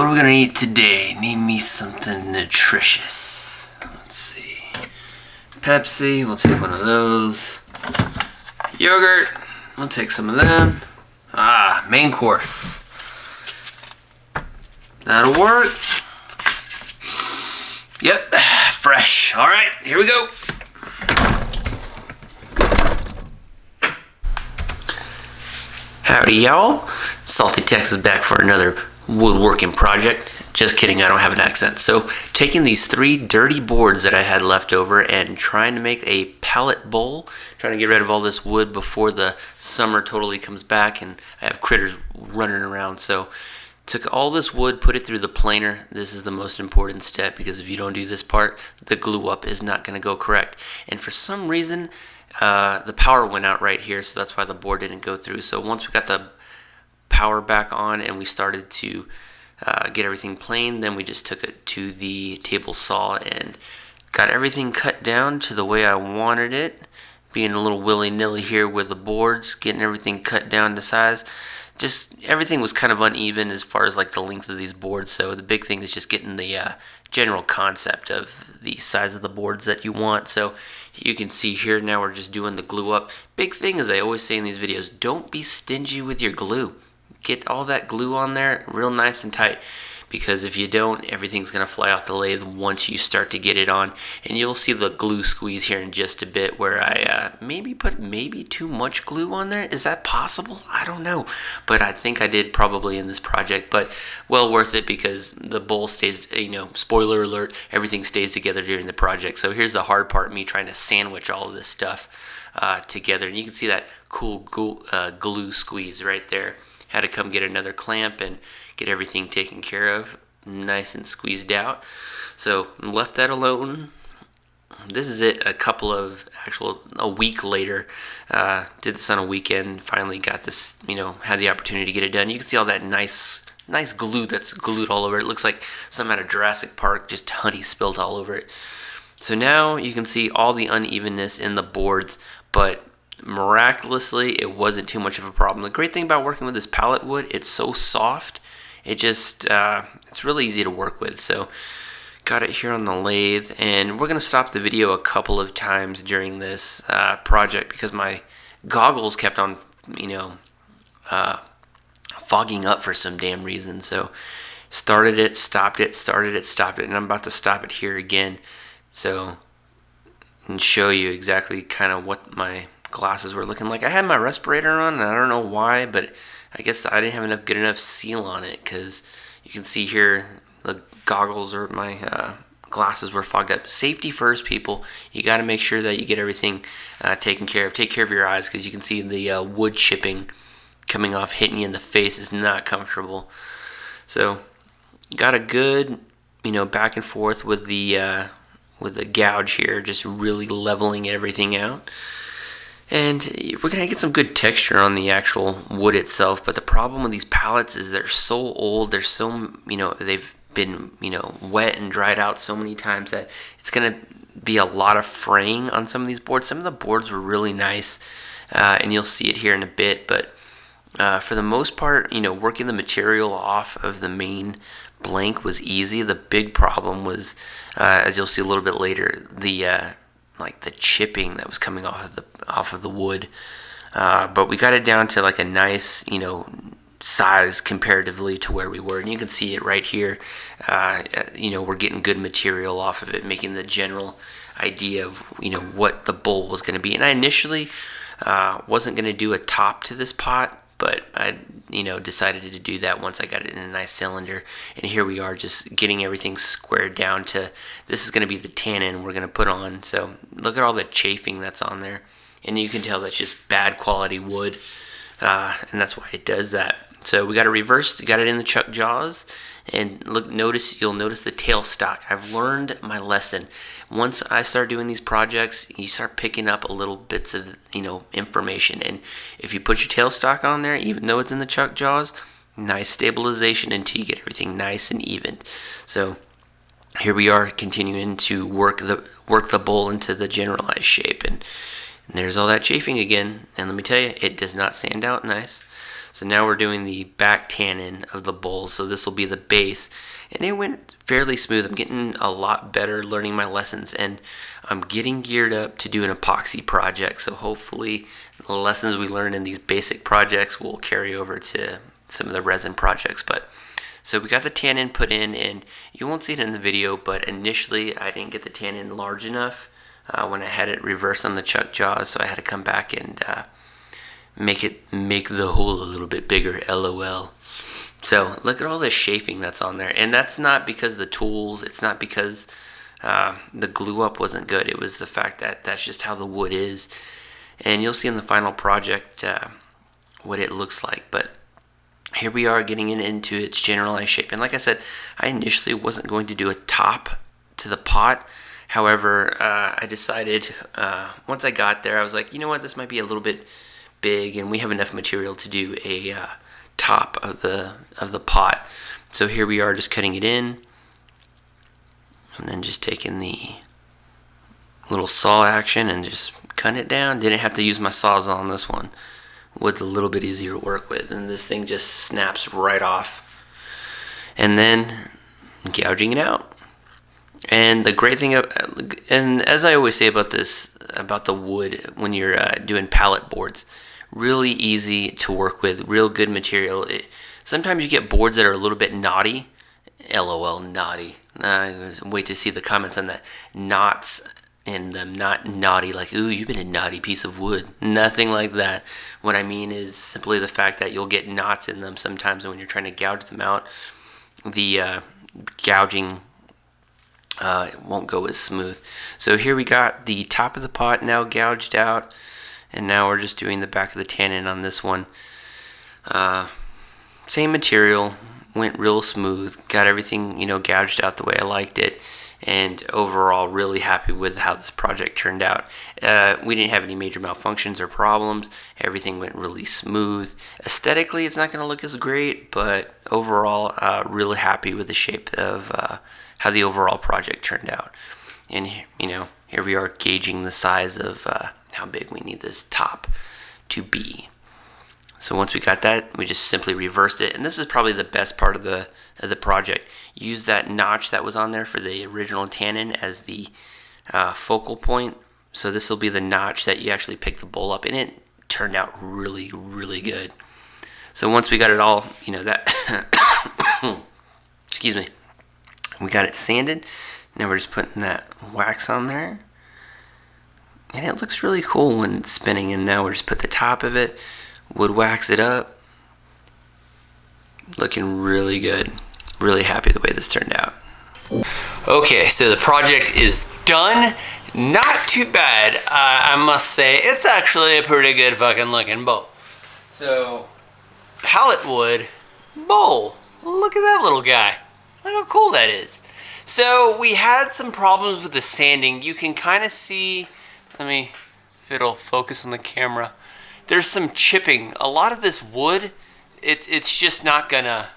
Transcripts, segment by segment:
are we gonna eat today? Need me something nutritious. Let's see. Pepsi, we'll take one of those. Yogurt, we'll take some of them. Main course. That'll work. Yep, fresh. All right, here we go. Howdy, y'all. Salty Tex is back for another woodworking project. Just kidding, I don't have an accent. So, taking these 3 dirty boards that I had left over and trying to make a pallet bowl, trying to get rid of all this wood before the summer totally comes back and I have critters running around. So, took all this wood, put it through the planer. This is the most important step because if you don't do this part, the glue up is not going to go correct. And for some reason, the power went out right here, so that's why the board didn't go through. So once we got the power back on and we started to get everything planed, then we just took it to the table saw and got everything cut down to the way I wanted it. Being a little willy-nilly here with the boards, getting everything cut down to size. Just everything was kind of uneven as far as like the length of these boards, so the big thing is just getting the general concept of the size of the boards that you want. So you can see here now we're just doing the glue up. Big thing, as I always say in these videos, don't be stingy with your glue. Get all that glue on there real nice and tight, because if you don't, everything's going to fly off the lathe once you start to get it on. And you'll see the glue squeeze here in just a bit where I maybe put too much glue on there. Is that possible? I don't know. But I think I did probably in this project. But well worth it because the bowl stays, spoiler alert, everything stays together during the project. So here's the hard part, me trying to sandwich all of this stuff together. And you can see that cool glue squeeze right there. Had to come get another clamp and get everything taken care of, nice and squeezed out. So left that alone. This is it. A week later, did this on a weekend. Finally got this. Had the opportunity to get it done. You can see all that nice glue that's glued all over it. It looks like something out of Jurassic Park, just honey spilled all over it. So now you can see all the unevenness in the boards, but miraculously it wasn't too much of a problem. The great thing about working with this pallet wood, it's so soft. It just it's really easy to work with. So got it here on the lathe, and we're gonna stop the video a couple of times during this project because my goggles kept on fogging up for some damn reason. So started it, stopped it, started it, stopped it, and I'm about to stop it here again so and show you exactly kind of what my glasses were looking like. I had my respirator on, and I don't know why, but I guess I didn't have good enough seal on it, because you can see here the goggles or my glasses were fogged up. Safety first, people. You got to make sure that you get everything taken care of. Take care of your eyes, because you can see the wood chipping coming off, hitting you in the face is not comfortable. So got a good back and forth with the gouge here, just really leveling everything out. And we're going to get some good texture on the actual wood itself, but the problem with these pallets is they're so old, they're so, they've been, wet and dried out so many times that it's going to be a lot of fraying on some of these boards. Some of the boards were really nice, and you'll see it here in a bit, but for the most part, working the material off of the main blank was easy. The big problem was, as you'll see a little bit later, the chipping that was coming off of the wood, but we got it down to like a nice size comparatively to where we were, and you can see it right here. We're getting good material off of it, making the general idea of what the bowl was going to be. And I initially wasn't going to do a top to this pot, but I decided to do that once I got it in a nice cylinder. And here we are, just getting everything squared down to, this is going to be the tannin we're going to put on. So look at all the chafing that's on there, and you can tell that's just bad quality wood, and that's why it does that. So we got it reversed, got it in the chuck jaws, and you'll notice the tailstock. I've learned my lesson. Once I start doing these projects, you start picking up a little bits of information, and if you put your tailstock on there, even though it's in the chuck jaws, nice stabilization until you get everything nice and even. So here we are continuing to work the bowl into the generalized shape, and there's all that chafing again, and let me tell you, it does not sand out nice. So now we're doing the back tannin of the bowl. So this will be the base. And it went fairly smooth. I'm getting a lot better learning my lessons, and I'm getting geared up to do an epoxy project. So hopefully the lessons we learn in these basic projects will carry over to some of the resin projects. But so we got the tannin put in, and you won't see it in the video, but initially I didn't get the tannin large enough when I had it reversed on the chuck jaws, so I had to come back and make the hole a little bit bigger, LOL. So look at all this chafing that's on there, and that's not because of the tools, it's not because the glue up wasn't good, it was the fact that that's just how the wood is. And you'll see in the final project what it looks like. But here we are getting it into its generalized shape. And like I said, I initially wasn't going to do a top to the pot. However, I decided once I got there, I was like, you know what, this might be a little bit big, and we have enough material to do a top of the pot. So here we are, just cutting it in, and then just taking the little saw action and just cutting it down. Didn't have to use my saws on this one. Wood's a little bit easier to work with, and this thing just snaps right off. And then gouging it out. And the great thing, and as I always say about this, about the wood when you're doing pallet boards, really easy to work with, real good material. Sometimes you get boards that are a little bit knotty. LOL, naughty. Wait to see the comments on that. Knots in them, not naughty, like, ooh, you've been a naughty piece of wood. Nothing like that. What I mean is simply the fact that you'll get knots in them sometimes when you're trying to gouge them out. The gouging it won't go as smooth. So here we got the top of the pot now gouged out, and now we're just doing the back of the tannin on this one. Same material, went real smooth, got everything, gouged out the way I liked it, and overall really happy with how this project turned out. We didn't have any major malfunctions or problems. Everything went really smooth. Aesthetically, it's not going to look as great, but overall, really happy with the shape of how the overall project turned out. And here we are gauging the size of how big we need this top to be. So once we got that, we just simply reversed it, and this is probably the best part of the project. Use that notch that was on there for the original tannin as the focal point. So this will be the notch that you actually pick the bowl up, and it turned out really, really good. So once we got it all, that excuse me, we got it sanded. Now we're just putting that wax on there, and it looks really cool when it's spinning. And now we're just put the top of it, wood wax it up. Looking really good. Really happy the way this turned out. Okay, so the project is done. Not too bad, I must say. It's actually a pretty good fucking looking bowl. So, pallet wood bowl. Look at that little guy. Look how cool that is. So we had some problems with the sanding. You can kind of see, if it'll focus on the camera. There's some chipping. A lot of this wood, it's just not gonna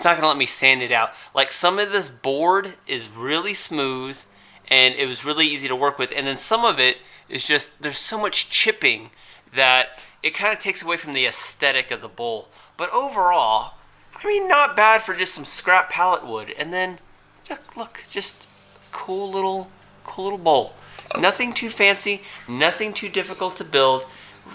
let me sand it out. Like, some of this board is really smooth and it was really easy to work with, and then some of it is just, there's so much chipping that it kind of takes away from the aesthetic of the bowl. But overall, not bad for just some scrap pallet wood. And then look, just cool little bowl. Nothing too fancy, nothing too difficult to build.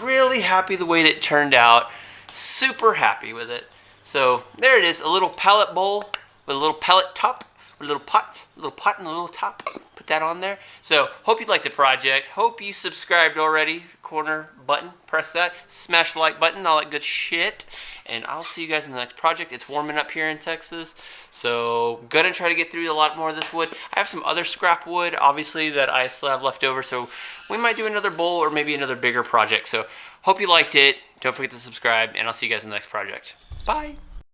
Really happy the way that it turned out. Super happy with it. So there it is, a little pallet bowl with a little pallet top, a little pot and a little top. Put that on there. So hope you liked the project. Hope you subscribed already. Corner button, press that. Smash the like button, all that good shit. And I'll see you guys in the next project. It's warming up here in Texas, so gonna try to get through a lot more of this wood. I have some other scrap wood, obviously, that I still have left over, so we might do another bowl or maybe another bigger project. So hope you liked it. Don't forget to subscribe, and I'll see you guys in the next project. Bye.